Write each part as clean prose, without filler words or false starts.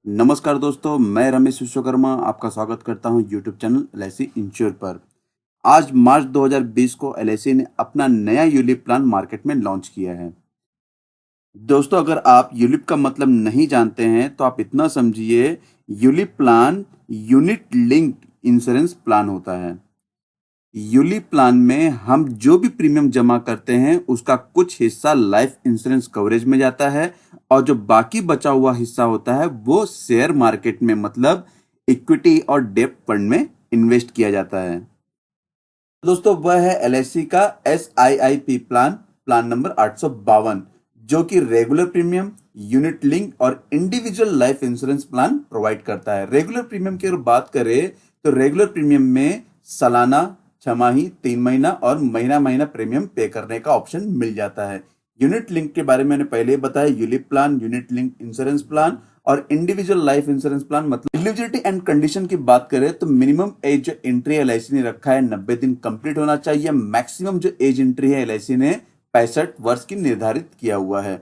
नमस्कार दोस्तों, मैं रमेश विश्वकर्मा आपका स्वागत करता हूं यूट्यूब चैनल एलआईसी इंश्योर पर। आज मार्च 2020 को एलआईसी ने अपना नया यूलिप प्लान मार्केट में लॉन्च किया है। दोस्तों, अगर आप यूलिप का मतलब नहीं जानते हैं तो आप इतना समझिए, ULIP plan unit linked insurance plan होता है। यूलिप प्लान में हम जो भी प्रीमियम जमा करते हैं उसका कुछ हिस्सा लाइफ इंश्योरेंस कवरेज में जाता है और जो बाकी बचा हुआ हिस्सा होता है वो शेयर मार्केट में मतलब इक्विटी और डेब्ट फंड में इन्वेस्ट किया जाता है। दोस्तों, वह है एलआईसी का SIIP प्लान, प्लान नंबर 852, जो कि रेगुलर प्रीमियम, यूनिट लिंक और individual life insurance plan provide करता है। रेगुलर प्रीमियम की अगर बात करें तो रेगुलर प्रीमियम में सालाना, छमाही, 3 महीना और महीना महीना प्रीमियम पे करने का ऑप्शन मिल जाता है। यूनिट लिंक के बारे में मैंने पहले ही बताया, ULIP plan, unit link insurance plan और इंडिविजुअल लाइफ इंश्योरेंस प्लान। मतलब एलिजिबिलिटी एंड कंडीशन की बात करें तो मिनिमम एज जो एंट्री एलआईसी ने रखा है 90 दिन कंप्लीट होना चाहिए। मैक्सिमम जो एज एंट्री है एलआईसी ने 65 वर्ष की निर्धारित किया हुआ है।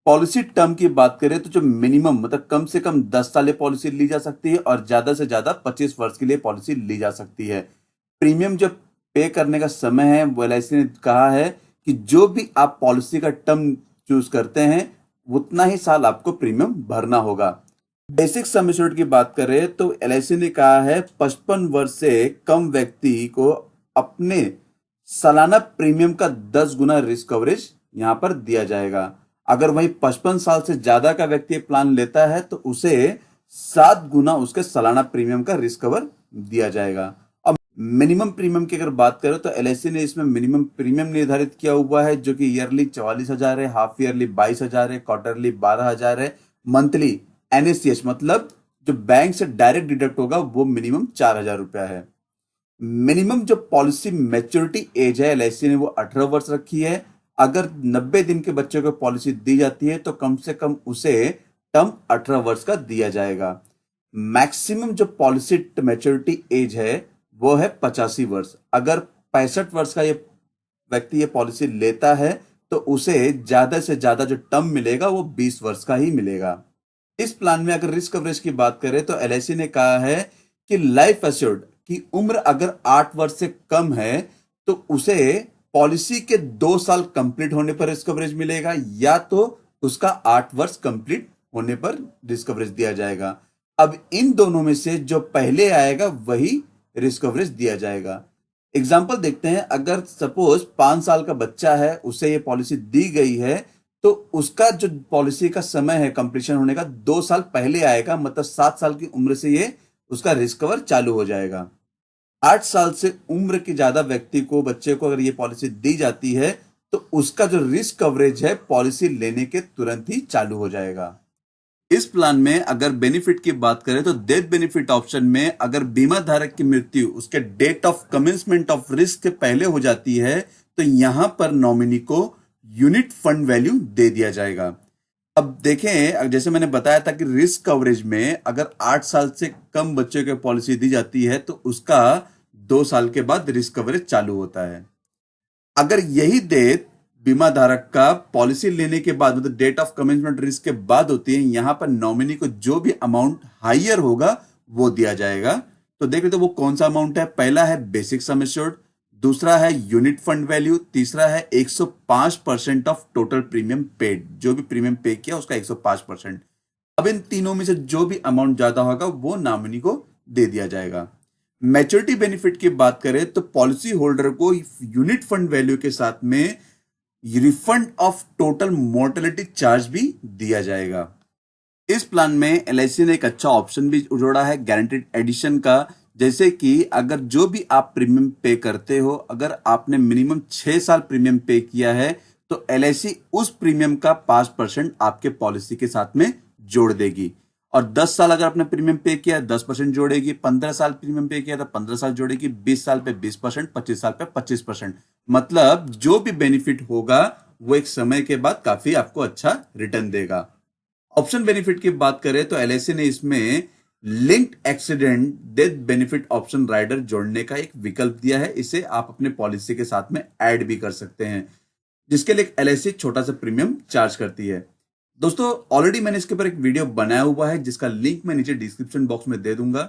पॉलिसी टर्म की बात करें तो जो मिनिमम मतलब कम से कम 10 साल पॉलिसी ली जा सकती है और ज्यादा से ज्यादा 25 वर्ष के लिए पॉलिसी ली जा सकती है। प्रीमियम जो पे करने का समय है वो एलआईसी ने कहा है कि जो भी आप पॉलिसी का टर्म चूज करते हैं उतना ही साल आपको प्रीमियम भरना होगा। बेसिक सम एश्योर्ड की बात करें तो एलआईसी ने कहा है 55 वर्ष से कम व्यक्ति को अपने सालाना प्रीमियम का 10 गुना रिस्क कवरेज यहां पर दिया जाएगा। अगर वही 55 साल से ज्यादा का व्यक्ति प्लान लेता है तो उसे 7 गुना उसके सालाना प्रीमियम का रिस्क कवर दिया जाएगा। अब मिनिमम प्रीमियम की अगर बात करें तो एलआईसी ने इसमें मिनिमम प्रीमियम निर्धारित किया हुआ है, जो कि ईयरली 44,000 है, हाफ ईयरली 22,000 है, क्वार्टरली 12,000 है, मंथली एनएसीएच मतलब जो बैंक से डायरेक्ट डिडक्ट होगा वो मिनिमम 4,000 रुपया है। मिनिमम जो पॉलिसी मैच्योरिटी एज है एलआईसी ने वो 18 वर्ष रखी है। अगर 90 दिन के बच्चे को पॉलिसी दी जाती है तो कम से कम उसे टर्म 18 वर्ष का दिया जाएगा। मैक्सिमम जो पॉलिसी मैच्योरिटी एज है वो है 85 वर्ष। अगर 65 वर्ष का ये व्यक्ति ये पॉलिसी लेता है तो उसे ज्यादा से ज्यादा जो टर्म मिलेगा वो 20 वर्ष का ही मिलेगा। इस प्लान में अगर रिस्क कवरेज की बात करें तो एलआईसी ने कहा है कि लाइफ एश्योर्ड की उम्र अगर 8 वर्ष से कम है तो उसे पॉलिसी के 2 साल कंप्लीट होने पर रिस्क कवरेज मिलेगा, या तो उसका 8 वर्ष कंप्लीट होने पर रिस्क कवरेज दिया जाएगा। अब इन दोनों में से जो पहले आएगा वही रिस्क कवरेज दिया जाएगा। एग्जाम्पल देखते हैं, अगर सपोज 5 साल का बच्चा है, उसे ये पॉलिसी दी गई है तो उसका जो पॉलिसी का समय है कंप्लीशन होने का 2 साल पहले आएगा, मतलब 7 साल की उम्र से ये उसका रिस्क कवर चालू हो जाएगा। 8 साल से उम्र के ज्यादा व्यक्ति को, बच्चे को अगर ये पॉलिसी दी जाती है तो उसका जो रिस्क कवरेज है पॉलिसी लेने के तुरंत ही चालू हो जाएगा। इस प्लान में अगर बेनिफिट की बात करें तो डेथ बेनिफिट ऑप्शन में अगर बीमा धारक की मृत्यु उसके date of commencement of risk के पहले हो जाती है तो यहां पर नॉमिनी को यूनिट फंड वैल्यू दे दिया जाएगा। अब देखें, जैसे मैंने बताया था कि रिस्क कवरेज में अगर 8 साल से कम बच्चों की पॉलिसी दी जाती है तो उसका 2 साल के बाद रिस्क कवरेज चालू होता है। अगर यही डेट बीमा धारक का पॉलिसी लेने के बाद मतलब डेट ऑफ कमेंसमेंट रिस्क के बाद होती है, यहां पर नॉमिनी को जो भी अमाउंट हायर होगा वो दिया जाएगा। तो देख रहे तो वो कौन सा अमाउंट है। पहला है बेसिक सम एश्योर्ड, दूसरा है यूनिट फंड वैल्यू, तीसरा है 105% ऑफ टोटल प्रीमियम पेड, जो भी प्रीमियम पे किया उसका 105%। अब इन तीनों में से जो भी अमाउंट ज्यादा होगा वो नॉमिनी को दे दिया जाएगा। मैच्योरिटी बेनिफिट की बात करें तो पॉलिसी होल्डर को यूनिट फंड वैल्यू के साथ में refund of total mortality charge भी दिया जाएगा। इस प्लान में एलआईसी ने एक अच्छा ऑप्शन भी जोड़ा है गारंटीड एडिशन का, जैसे कि अगर जो भी आप प्रीमियम पे करते हो, अगर आपने मिनिमम 6 साल प्रीमियम पे किया है तो एलआईसी उस प्रीमियम का 5% आपके पॉलिसी के साथ में जोड़ देगी। और 10 साल अगर आपने प्रीमियम पे किया 10% जोड़ेगी, 15 साल प्रीमियम पे किया तो 15 साल जोड़ेगी, 20 साल पे 20%, 25 साल पे 25%। मतलब जो भी बेनिफिट होगा वो एक समय के बाद काफी आपको अच्छा रिटर्न देगा। ऑप्शन बेनिफिट की बात करें तो एलआईसी ने इसमें linked accident death benefit option rider जोड़ने का एक विकल्प दिया है। इसे आप अपने पॉलिसी के साथ में ऐड भी कर सकते हैं, जिसके लिए एलआईसी छोटा सा प्रीमियम चार्ज करती है। दोस्तों ऑलरेडी मैंने इसके ऊपर एक वीडियो बनाया हुआ है जिसका लिंक मैं नीचे डिस्क्रिप्शन बॉक्स में दे दूंगा।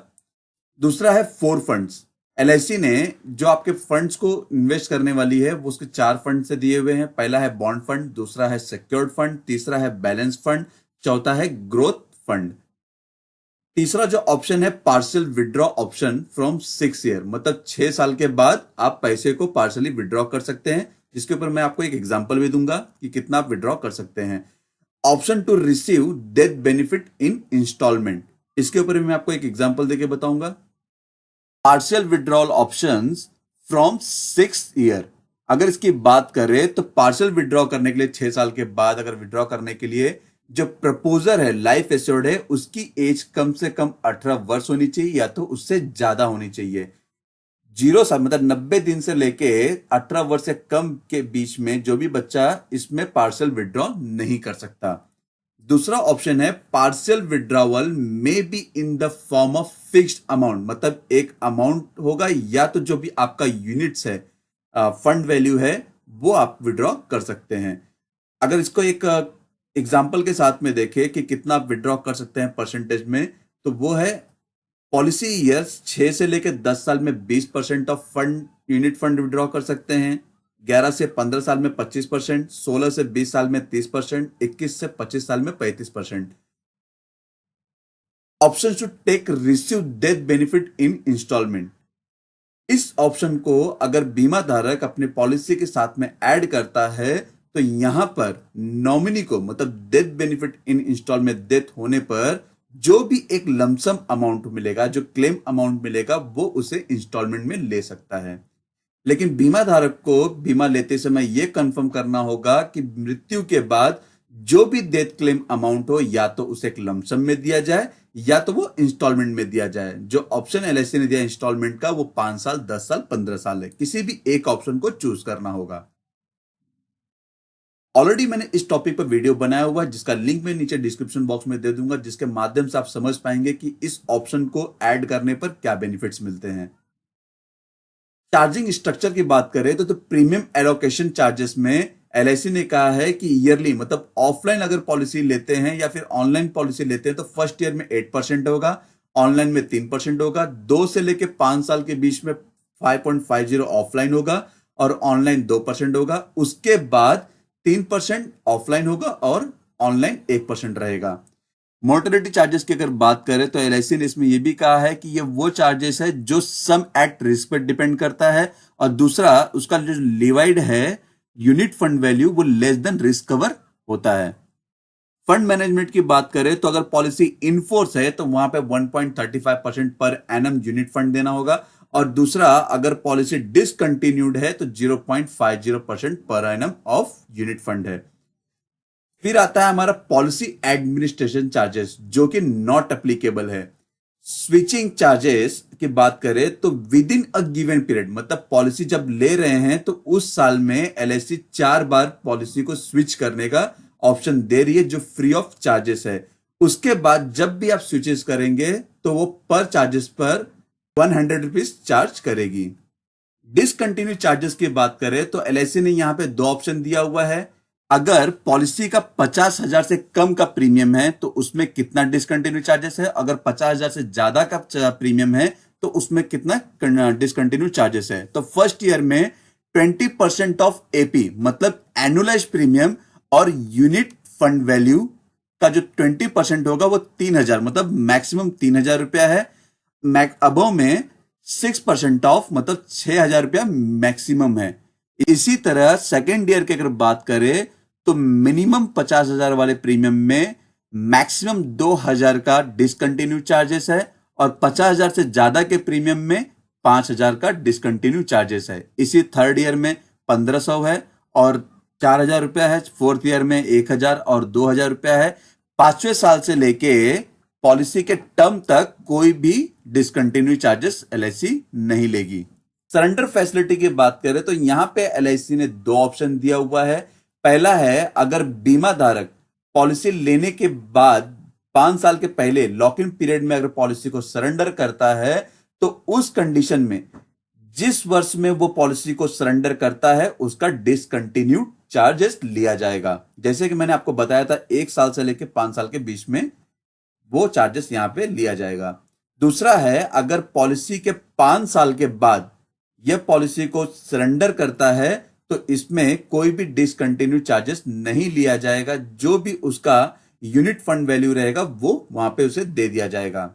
दूसरा है फोर फंड्स। एलआईसी ने जो आपके फंड्स को इन्वेस्ट करने वाली है वो उसके 4 फंड से दिए हुए हैं। पहला है बॉन्ड फंड, दूसरा है सिक्योर्ड फंड, तीसरा है बैलेंस फंड, चौथा है ग्रोथ फंड। तीसरा जो ऑप्शन है partial withdraw option from 6 year, मतलब 6 साल के बाद आप पैसे को पार्शियली विड्रॉ कर सकते हैं, जिसके ऊपर मैं आपको एक एग्जांपल भी दूंगा कि कितना आप विड्रॉ कर सकते हैं। Option to receive death benefit in instalment, इसके ऊपर भी मैं आपको एक एग्जांपल देके बताऊंगा। Partial withdrawal options from 6 year, अगर इसकी बात करें तो पार्शियल विड्रॉ करने के लिए 6 साल के बाद अगर विड्रॉ करने के लिए जो प्रपोजर है लाइफ एश्योर्ड है उसकी एज कम से कम 18 वर्ष होनी चाहिए या तो उससे ज्यादा होनी चाहिए। 0 साल मतलब 90 दिन से लेके 18 वर्ष से कम के बीच में जो भी बच्चा इसमें पार्शियल विड्रॉ नहीं कर सकता। दूसरा ऑप्शन है partial withdrawal may be in the form of fixed amount, मतलब एक अमाउंट होगा या तो जो भी आपका यूनिट्स है, फंड वैल्यू है, वो आप विड्रॉ कर सकते हैं। अगर इसको एक एग्जाम्पल के साथ में देखें कि कितना आप विड्रॉ कर सकते हैं परसेंटेज में, तो वो है पॉलिसी ईयर्स 6 से लेकर 10 साल में 20% of fund unit fund withdraw कर सकते हैं, 11 से 15 साल में 25%, 16 से 20 साल में 30%, 21 से 25 साल में 35%। Option to take receive death benefit in instalment, इस ऑप्शन को अगर बीमा धारक अपने पॉलिसी के साथ में ऐड करता है तो यहां पर नॉमिनी को मतलब death benefit in instalment death होने पर जो भी एक लमसम अमाउंट मिलेगा, जो क्लेम अमाउंट मिलेगा, वो उसे इंस्टॉलमेंट में ले सकता है। लेकिन बीमा धारक को बीमा लेते समय यह कंफर्म करना होगा कि मृत्यु के बाद जो भी डेथ क्लेम अमाउंट हो या तो उसे एक लमसम में दिया जाए या तो वो इंस्टॉलमेंट में दिया जाए। जो ऑप्शन एलआईसी ने दिया इंस्टॉलमेंट का वो 5 साल, 10 साल, 15 साल है, किसी भी एक ऑप्शन को चूज करना होगा। ऑलरेडी मैंने इस टॉपिक पर वीडियो बनाया हुआ है जिसका लिंक मैं नीचे डिस्क्रिप्शन बॉक्स में दे दूंगा, जिसके माध्यम से आप समझ पाएंगे कि इस ऑप्शन को ऐड करने पर क्या बेनिफिट्स मिलते हैं। चार्जिंग स्ट्रक्चर की बात करें तो प्रीमियम एलोकेशन चार्जेस में एलआईसी ने कहा है कि ईयरली मतलब ऑफलाइन अगर पॉलिसी लेते हैं या फिर ऑनलाइन पॉलिसी लेते हैं तो फर्स्ट ईयर में 8% होगा, ऑनलाइन में 3% होगा, 2 से लेके 5 साल के बीच में 5.50 ऑफलाइन होगा और ऑनलाइन 2% होगा। उसके बाद 3% ऑफलाइन होगा और ऑनलाइन 1% रहेगा। मोर्टेलिटी चार्जेस की अगर बात करें तो एलआईसी ने इसमें यह भी कहा है कि ये वो चार्जेस है जो सम एट रिस्क पर डिपेंड करता है और दूसरा उसका जो लिवाइड है यूनिट फंड वैल्यू वो लेस देन रिस्क कवर होता है। फंड मैनेजमेंट की बात करें तो अगर पॉलिसी इनफोर्स है तो वहां पे 1.35% पर एनम यूनिट फंड देना होगा और दूसरा अगर पॉलिसी डिसकंटिन्यूड है तो 0.50% per annum of unit fund है। फिर आता है हमारा पॉलिसी एडमिनिस्ट्रेशन चार्जेस जो कि नॉट एप्लीकेबल है। स्विचिंग चार्जेस की बात करें तो with in a given period, मतलब पॉलिसी जब ले रहे हैं तो उस साल में एलआईसी 4 बार पॉलिसी को स्विच करने का ऑप्शन दे रही है जो फ्री ऑफ चार्जेस है। उसके बाद जब भी आप स्विचेस करेंगे तो वो पर चार्जेस पर 100 रुपीज चार्ज करेगी। डिसकंटिन्यू चार्जेस की बात करें तो एलआईसी ने यहां पे 2 ऑप्शन दिया हुआ है। अगर पॉलिसी का 50,000 से कम का प्रीमियम है तो उसमें कितना डिसकंटिन्यू चार्जेस है, अगर 50,000 से ज्यादा का प्रीमियम है तो उसमें कितना डिसकंटिन्यू चार्जेस है। तो फर्स्ट ईयर में 20% ऑफ एपी मतलब एनुअलाइज प्रीमियम और यूनिट फंड वैल्यू का जो 20% होगा वो 3,000 मतलब मैक्सिमम 3,000 रुपया है। अबव में 6% ऑफ मतलब 6,000 रुपया मैक्सिमम है। इसी तरह सेकेंड ईयर की अगर बात करें तो मिनिमम 50,000 वाले प्रीमियम में मैक्सिमम 2,000 का डिसकंटिन्यू चार्जेस है और 50,000 से ज्यादा के प्रीमियम में 5,000 का डिसकंटिन्यू चार्जेस है। इसी थर्ड ईयर में 1,500 है और 4,000 रुपया है, फोर्थ ईयर में 1,000 और 2,000 रुपया है। 5वें साल से लेके पॉलिसी के टर्म तक कोई भी डिसकंटिन्यू चार्जेस एलआईसी नहीं लेगी। सरेंडर फैसिलिटी की बात करें तो यहां पे एलआईसी ने 2 ऑप्शन दिया हुआ है। पहला है अगर बीमा धारक पॉलिसी लेने के बाद 5 साल के पहले लॉक इन पीरियड में अगर पॉलिसी को सरेंडर करता है तो उस कंडीशन में जिस वर्ष में वो पॉलिसी को सरेंडर करता है उसका डिसकंटिन्यूड चार्जेस लिया जाएगा। जैसे कि मैंने आपको बताया था 1 साल से लेकर 5 साल के बीच में वो चार्जेस यहां पे लिया जाएगा। दूसरा है, अगर पॉलिसी के 5 साल के बाद यह पॉलिसी को सरेंडर करता है तो इसमें कोई भी डिसकंटिन्यू चार्जेस नहीं लिया जाएगा। जो भी उसका यूनिट फंड वैल्यू रहेगा वो वहां पे उसे दे दिया जाएगा।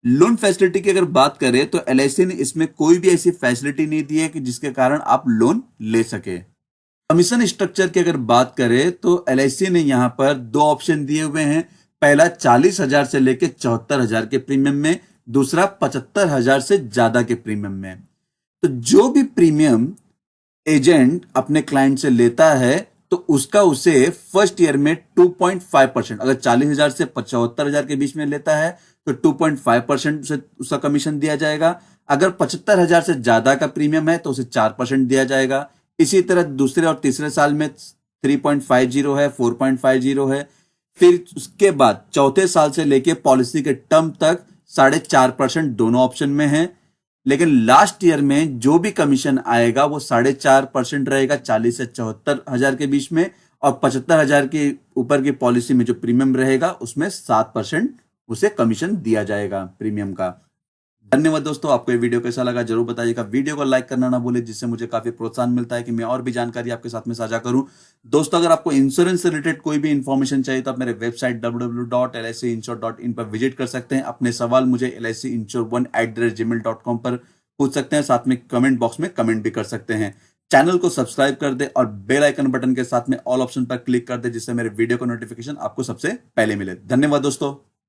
लोन फैसिलिटी की अगर बात करें तो एलआईसी ने इसमें कोई भी ऐसी फैसिलिटी नहीं दी है कि जिसके कारण आप लोन ले सके। कमीशन स्ट्रक्चर की अगर बात करें तो एलआईसी ने यहां पर 2 ऑप्शन दिए हुए हैं। पहला 40,000 से लेकर 74,000 के प्रीमियम में, दूसरा 75,000 से ज्यादा के प्रीमियम में। तो जो भी प्रीमियम एजेंट अपने क्लाइंट से लेता है तो उसका उसे फर्स्ट ईयर में 2.5%, अगर 40,000 से 75,000 के बीच में लेता है तो 2.5% से उसका कमीशन दिया जाएगा। अगर 75,000 से ज्यादा का प्रीमियम है तो उसे 4% दिया जाएगा। इसी तरह दूसरे और तीसरे साल में 3.50 है, 4.50 है। फिर उसके बाद चौथे साल से लेके पॉलिसी के टर्म तक 4.5% दोनों ऑप्शन में है। लेकिन लास्ट ईयर में जो भी कमीशन आएगा वो 4.5% रहेगा 40 से 74,000 के बीच में, और 75,000 के ऊपर की पॉलिसी में जो प्रीमियम रहेगा उसमें 7% उसे कमीशन दिया जाएगा प्रीमियम का। धन्यवाद दोस्तों, आपको ये वीडियो कैसा लगा जरूर बताइएगा। वीडियो को लाइक करना ना भूलें, जिससे मुझे काफी प्रोत्साहन मिलता है कि मैं और भी जानकारी आपके साथ में साझा करूं। दोस्तों, अगर आपको इंश्योरेंस से रिलेटेड कोई भी इंफॉर्मेशन चाहिए तो आप मेरे वेबसाइट www.licinsure.in पर विजिट कर सकते हैं। अपने सवाल मुझे licinsure1@gmail.com पर पूछ सकते हैं। साथ में कमेंट बॉक्स में कमेंट भी कर सकते हैं। चैनल को सब्सक्राइब कर दे और बेल आइकन बटन के साथ में ऑल ऑप्शन पर क्लिक कर दे, जिससे मेरे वीडियो का नोटिफिकेशन आपको सबसे पहले मिले। धन्यवाद दोस्तों।